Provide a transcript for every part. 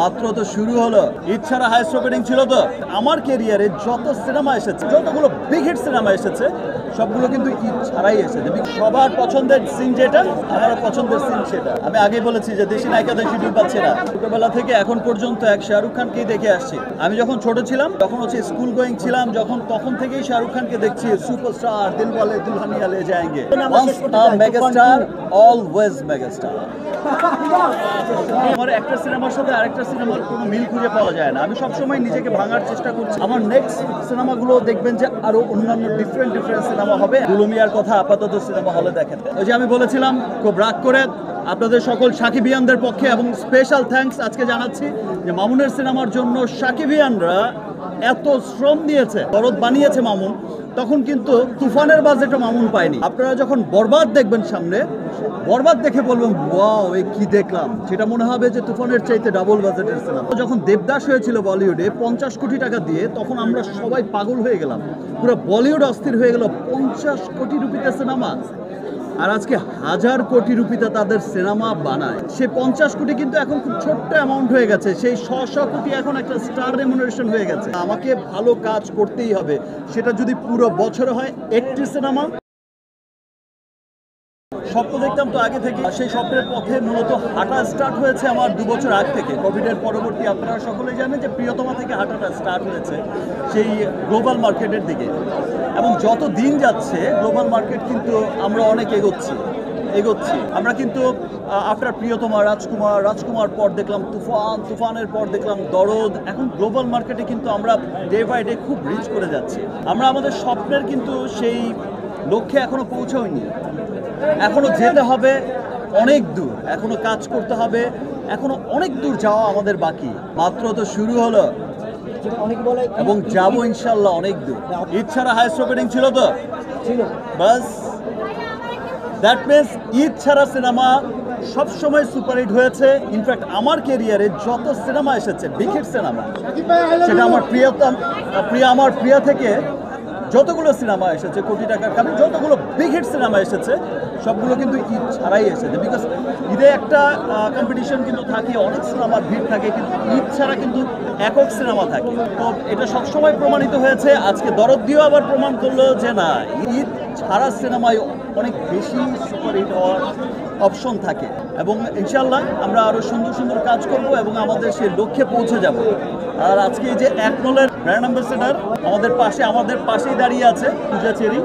মাত্র তো শুরু হলো, ঈদ ছাড়া হাইস্ট ওপেনিং ছিল। তো আমার ক্যারিয়ারে যত সিনেমা এসেছে, যতগুলো বিগ হিট সিনেমা এসেছে, সবগুলো কিন্তু ঈদ ছাড়াই এসেছে। সবার পছন্দের সিন যেটা, আমার পছন্দের সিন সেটা। আমি আগেই বলেছি যে দেশি নায়িকাদের শিডিউল পাচ্ছে না। ছোটবেলা থেকে এখন পর্যন্ত এক শাহরুখ খানকেই দেখে আসছি। আমি যখন ছোট ছিলাম, তখন স্কুল গোয়িং ছিলাম, তখন থেকেই শাহরুখ খানকে দেখছি। সুপারস্টার, দিলওয়ালে দুলহানিয়া লে যায়েঙ্গে, once a megastar, always megastar. আমার একটা সিনেমার সাথে আরেকটা সিনেমার কোনো মিল খুঁজে পাওয়া যায় না। আমি সবসময় নিজেকে ভাঙার চেষ্টা করছি। আমার নেক্সট সিনেমাগুলো দেখবেন যে আরো অন্যান্য ডিফারেন্ট সিনেমা হবে। দুলুমিয়ার কথা আপাতত সিনেমা হলে দেখেন। ওই যে আমি বলেছিলাম, খুব রাগ করে আপনাদের সকল সাকিবিয়ানদের পক্ষে এবং স্পেশাল থ্যাঙ্কস আজকে জানাচ্ছি যে মামুনের সিনেমার জন্য সাকিবিয়ানরা এত শ্রম দিয়েছে, দরদ বানিয়েছে মামুন। তখন কিন্তু তুফানের বাজেটও মামুন পায়নি। আপনারা যখন বরবাদ দেখবেন সামনে, বরবাদ দেখে বলবেন ওয়াও এ কি দেখলাম, সেটা মনে হবে যে তুফানের চাইতে ডাবল বাজেটের সিনেমা। যখন দেবদাস হয়েছিল বলিউডে 50 কোটি টাকা দিয়ে, তখন আমরা সবাই পাগল হয়ে গেলাম, পুরো বলিউড অস্থির হয়ে গেল। 50 কোটি রুপিতে সিনেমা, আর আজকে 1000 কোটি রুপিতে তাদের সিনেমা বানায়। সে 50 কোটি কিন্তু এখন খুব ছোট্ট অ্যামাউন্ট হয়ে গেছে। সেই 100 কোটি এখন একটা স্টার রেমুনারেশন হয়ে গেছে। আমাকে ভালো কাজ করতেই হবে, সেটা যদি পুরো বছরে হয় 80 সিনেমা। স্বপ্ন দেখতাম তো আগে থেকে, সেই স্বপ্নের পথে মূলত হাঁটা স্টার্ট হয়েছে আমার 2 বছর আগ থেকে। কোভিডের পরবর্তী আপনারা সকলেই জানেন যে প্রিয়তমা থেকে হাঁটাটা স্টার্ট হয়েছে সেই গ্লোবাল মার্কেটের দিকে। এবং যত দিন যাচ্ছে গ্লোবাল মার্কেট কিন্তু আমরা অনেক এগোচ্ছি। আমরা কিন্তু আফটার প্রিয়তমা রাজকুমার পর দেখলাম তুফানের পর দেখলাম দরদ। এখন গ্লোবাল মার্কেটে কিন্তু আমরা ডে বাই ডে খুব রিচ করে যাচ্ছি। আমরা আমাদের স্বপ্নের কিন্তু সেই লক্ষ্যে এখনো পৌঁছাইনি। এখনো যেতে হবে অনেক দূর, এখনো কাজ করতে হবে, এখনো অনেক দূর যাওয়া আমাদের বাকি। মাত্র তো শুরু হলো এবং যাবো ইনশাল্লাহ অনেক দূর। ঈদ ছাড়া হাইস্ট ওপেনিং ছিল তো বাস, দ্যাট মিনস ঈদ ছাড়া সিনেমা সবসময় সুপারহিট হয়েছে। ইনফ্যাক্ট আমার ক্যারিয়ারে যত সিনেমা এসেছে বিগ হিট সিনেমা, সেটা আমার প্রিয়া থেকে যতগুলো সিনেমা এসেছে, কোটি টাকার কারণে যতগুলো বিগ হিট সিনেমা এসেছে, সবগুলো কিন্তু ঈদ ছাড়াই এসেছে। বিকজ ঈদে একটা কম্পিটিশন কিন্তু থাকে, অনেক সিনেমার ভিড় থাকে, কিন্তু ঈদ ছাড়া কিন্তু একক সিনেমা থাকে। তো এটা সবসময় প্রমাণিত হয়েছে। আজকে দরদ দিয়েও আবার প্রমাণ করলো যে না, ঈদ ছাড়া সিনেমায় অনেক বেশি সুপারহিট হওয়ার অপশন থাকে। এবং ইনশাল্লাহ আমরা আরও সুন্দর কাজ করব এবং আমাদের সেই লক্ষ্যে পৌঁছে যাব। আর আজকে এই যে একনলের ব্র্যান্ড অ্যাম্বাসেডার আমাদের পাশেই দাঁড়িয়ে আছে, পূজা চেরি।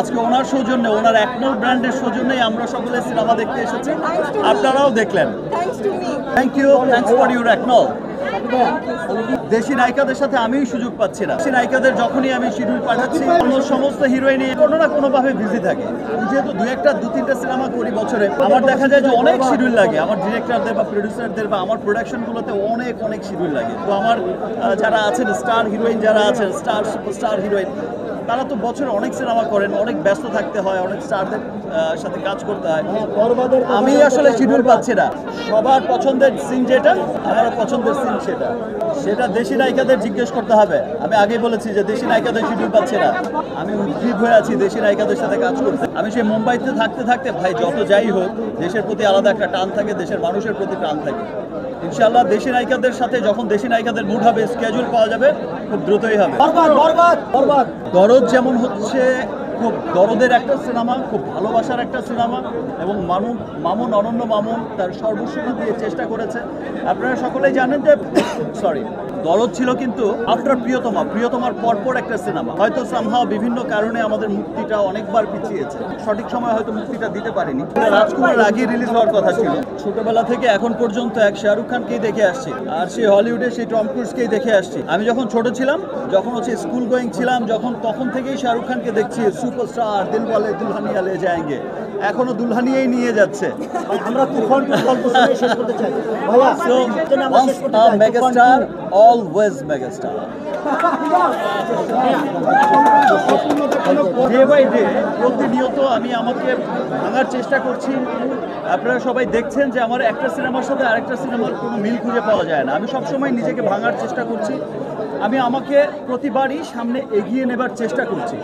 আজকে ওনার সৌজন্যে, ওনার একনল ব্র্যান্ডের সৌজন্যেই আমরা সকলে সিনেমা দেখতে এসেছি। আপনারাও দেখলেন। Thank you, thanks for your একনল। দেশি নায়িকাদের সাথে আমিই সুযোগ পাচ্ছি না। দেশি নায়িকাদের যখনই আমি শিডিউল পাঠাচ্ছি, সমস্ত হিরোইনই কোনো না কোনোভাবে বিজি থাকে। যেহেতু দু তিনটা সিনেমা করি বছরে, আমার দেখা যায় যে অনেক শিডিউল লাগে। আমার ডিরেক্টরদের বা প্রডিউসারদের বা আমার প্রোডাকশনগুলোতে অনেক শিডিউল লাগে। তো আমার যারা আছেন স্টার হিরোইন, যারা আছেন সুপারস্টার হিরোইন, তারা তো বছরে অনেক সিনেমা করেন, অনেক ব্যস্ত থাকতে হয়, অনেক স্টারদের সাথে কাজ করতে হয়। আমি আসলে শিডিউল পাচ্ছি না। সবার পছন্দের সিন যেটা, আমার পছন্দের সিন সেটা দেশি নায়িকাদের জিজ্ঞেস করতে হবে। আমি আগেই বলেছি যে দেশি নায়িকাদের শিডিউল পাচ্ছি না। আমি উদ্গ্রীব হয়ে আছি দেশি নায়িকাদের সাথে কাজ করতে। আমি সেই মুম্বাইতে থাকতে ভাই, যত যাই হোক, দেশের প্রতি আলাদা একটা টান থাকে, দেশের মানুষের প্রতি টান থাকে। ইনশাআল্লাহ দেশি নায়িকাদের সাথে যখন দেশি নায়িকাদের মুড হবে, স্কেজুল পাওয়া যাবে, খুব দ্রুতই হবে। দরদ যেমন হচ্ছে খুব দরদের একটা সিনেমা, খুব ভালোবাসার একটা সিনেমা, এবং অনন্য মামুন তার সর্বস্ব দিয়ে চেষ্টা করেছে। আপনারা সকলেই জানেন যে দরদ ছিল কিন্তু আফটার প্রিয়তমার পরপর একটা সিনেমা। হয়তো সামহাও বিভিন্ন কারণে আমাদের মুক্তিটা অনেকবার পিছিয়েছে, সঠিক সময় হয়তো মুক্তিটা দিতে পারিনি। রাজকুমার আগে রিলিজ হওয়ার কথা ছিল। ছোটবেলা থেকে এখন পর্যন্ত এক শাহরুখ খানকেই দেখে আসছি, আর সেই হলিউডে সেই টম ক্রুজকেই দেখে আসছি। আমি যখন ছোট ছিলাম, যখন স্কুল গোয়িং ছিলাম, তখন থেকেই শাহরুখ খানকে দেখছি। সুপারস্টার, দিলওয়ালে দুলহানিয়া লে যায়েঙ্গে, এখনো দুলহানিয়াই নিয়ে যাচ্ছে। আমরা তুফান গল্প শুনে শেষ করতে চাই ভাইয়া। So once a megastar, always megastar. Day by day, প্রতিনিয়ত আমি আমাকে ভাঙার চেষ্টা করছি। আপনারা সবাই দেখছেন যে আমার একটা সিনেমার সাথে আরেকটা সিনেমার কোনো মিল খুঁজে পাওয়া যায় না। আমি সবসময় নিজেকে ভাঙার চেষ্টা করছি। আমি আমাকে প্রতিবারই সামনে এগিয়ে নেবার চেষ্টা করছি।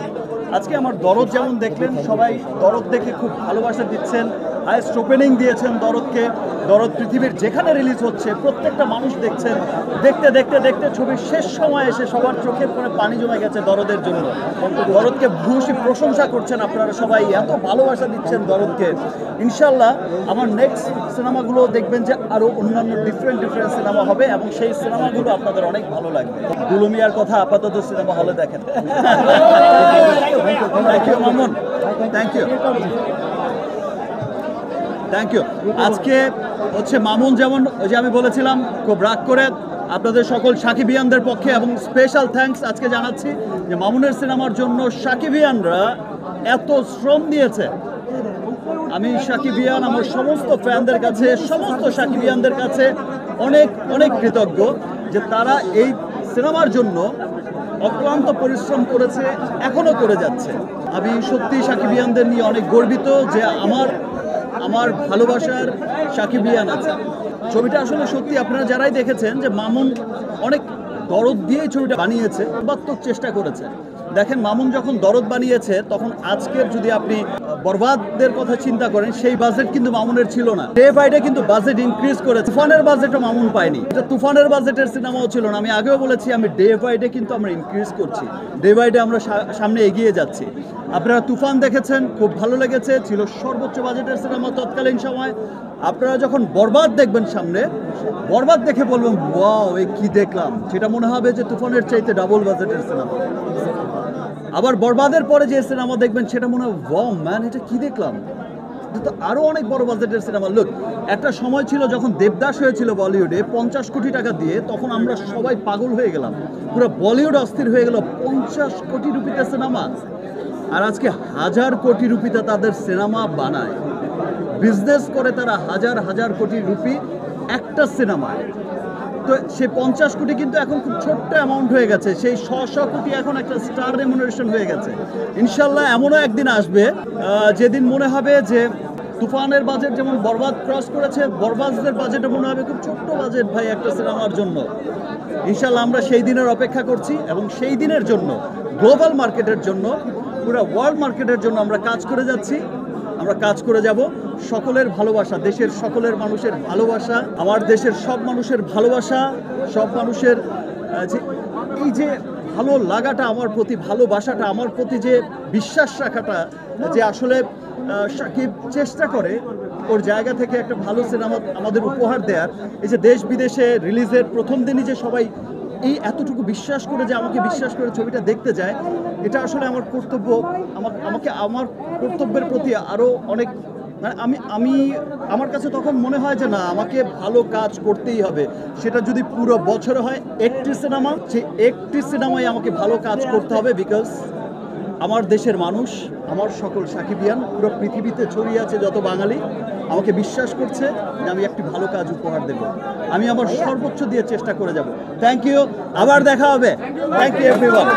আজকে আমার দরদ যেমন দেখলেন, সবাই দরদ দেখে খুব ভালোবাসা দিচ্ছেন। হাইস্ট ওপেনিং দিয়েছেন দরদকে। দরদ পৃথিবীর যেখানে রিলিজ হচ্ছে প্রত্যেকটা মানুষ দেখছেন, দেখতে দেখতে দেখতে ছবির শেষ সময় এসে সবার চোখের কোণে পানি জমে গেছে দরদের জন্য। দরদকে ভূয়সী প্রশংসা করছেন আপনারা সবাই, এত ভালোবাসা দিচ্ছেন দরদকে। ইনশাল্লাহ আমার নেক্সট সিনেমাগুলো দেখবেন যে আরও অন্যান্য ডিফারেন্ট সিনেমা হবে এবং সেই সিনেমাগুলো আপনাদের অনেক ভালো লাগবে। দুলুমিয়ার কথা আপাতত সিনেমা হলে দেখেন। Thank you Mamun, thank you, thank you. আজকে হচ্ছে মামুন যেমন ওই যে আমি বলেছিলাম খুব রাগ করে আপনাদের সকল সাকিবিয়ানদের পক্ষে এবং স্পেশাল থ্যাঙ্কস আজকে জানাচ্ছি যে মামুনের সিনেমার জন্য সাকিবিয়ানরা এত শ্রম দিয়েছে। আমি সাকিবিয়ান আমার সমস্ত ফ্যানদের কাছে, সমস্ত সাকিবিয়ানদের কাছে অনেক অনেক কৃতজ্ঞ যে তারা এই সিনেমার জন্য অক্লান্ত পরিশ্রম করেছে, এখনও করে যাচ্ছে। আমি সত্যি সাকিবিয়ানদের নিয়ে অনেক গর্বিত যে আমার ভালোবাসার সাকিবিয়ান আছে। ছবিটা আসলে সত্যি আপনারা যারাই দেখেছেন যে মামুন অনেক দরদ দিয়ে ছবিটা বানিয়েছে, সর্বাত্মক চেষ্টা করেছে। দেখেন মামুন যখন দরদ বানিয়েছে তখন আজকের যদি আপনি বরবাদের কথা চিন্তা করেন সেই বাজেট কিন্তু মামুনের ছিল না। ডে বাই ডে কিন্তু বাজেট ইনক্রিজ করেছে। তুফানের বাজেটও মামুন পায়নি, এটা তুফানের বাজেটের সিনেমাও ছিল না। আমি আগেও বলেছি আমি ডে বাই ডে কিন্তু আমরা ইনক্রিজ করছি, ডে বাই ডে আমরা সামনে এগিয়ে যাচ্ছি। আপনারা তুফান দেখেছেন, খুব ভালো লেগেছে, ছিল সর্বোচ্চ বাজেটের সিনেমা তৎকালীন সময়। আপনারা যখন বরবাদ দেখবেন সামনে, বরবাদ দেখে বলবেন ওয়াও এ কি দেখলাম, সেটা মনে হবে যে তুফানের চাইতে ডাবল বাজেটের সিনেমা। আবার বরবাদের পরে যে সিনেমা দেখবেন সেটা মনে হয় ওয়াও ম্যান এটা কি দেখলাম, এটা তো আরও অনেক বড় বাজেটের সিনেমা। লুক, একটা সময় ছিল যখন দেবদাস হয়েছিল বলিউডে 50 কোটি টাকা দিয়ে, তখন আমরা সবাই পাগল হয়ে গেলাম, পুরো বলিউড অস্থির হয়ে গেল। 50 কোটি রুপিতে সিনেমা, আর আজকে 1000 কোটি রুপিতে তাদের সিনেমা বানায়, বিজনেস করে তারা হাজার হাজার কোটি রুপি একটা সিনেমায়। তো সে 50 কোটি কিন্তু এখন খুব ছোট্ট অ্যামাউন্ট হয়ে গেছে, সেই 100 কোটি এখন একটা স্টার রেমুনারেশন হয়ে গেছে। ইনশাল্লাহ এমনও একদিন আসবে যেদিন মনে হবে যে তুফানের বাজেট যেমন বরবাদ ক্রস করেছে, বরবাদের বাজেটও মনে হবে খুব ছোট্ট বাজেট ভাই একটা সিনেমার জন্য। ইনশাল্লাহ আমরা সেই দিনের অপেক্ষা করছি এবং সেই দিনের জন্য গ্লোবাল মার্কেটের জন্য, পুরো ওয়ার্ল্ড মার্কেটের জন্য আমরা কাজ করে যাচ্ছি, আমরা কাজ করে যাব। সকলের ভালোবাসা, দেশের সকলের মানুষের ভালোবাসা, আমার দেশের সব মানুষের ভালোবাসা, সব মানুষের যে এই যে ভালো লাগাটা আমার প্রতি, ভালোবাসাটা আমার প্রতি, যে বিশ্বাস রাখাটা, যে আসলে সাকিব চেষ্টা করে ওর জায়গা থেকে একটা ভালো সিনেমা আমাদের উপহার দেওয়ার। এই যে দেশ বিদেশে রিলিজের প্রথম দিনই যে সবাই এই এতটুকু বিশ্বাস করে, যে আমাকে বিশ্বাস করে ছবিটা দেখতে যায়, এটা আসলে আমার কর্তব্য। আমাকে আমার কর্তব্যের প্রতি আরও অনেক, মানে আমি আমার কাছে তখন মনে হয় যে না, আমাকে ভালো কাজ করতেই হবে। সেটা যদি পুরো বছরে হয় 1টি সিনেমা, সেই 1টি সিনেমায় আমাকে ভালো কাজ করতে হবে। বিকজ আমার দেশের মানুষ, আমার সকল সাকিবিয়ান পুরো পৃথিবীতে ছড়িয়ে আছে যত বাঙালি, আমাকে বিশ্বাস করছে যে আমি একটি ভালো কাজ উপহার দেব। আমি আমার সর্বোচ্চ দিয়ে চেষ্টা করে যাব। থ্যাংক ইউ, আবার দেখা হবে। Thank you everyone.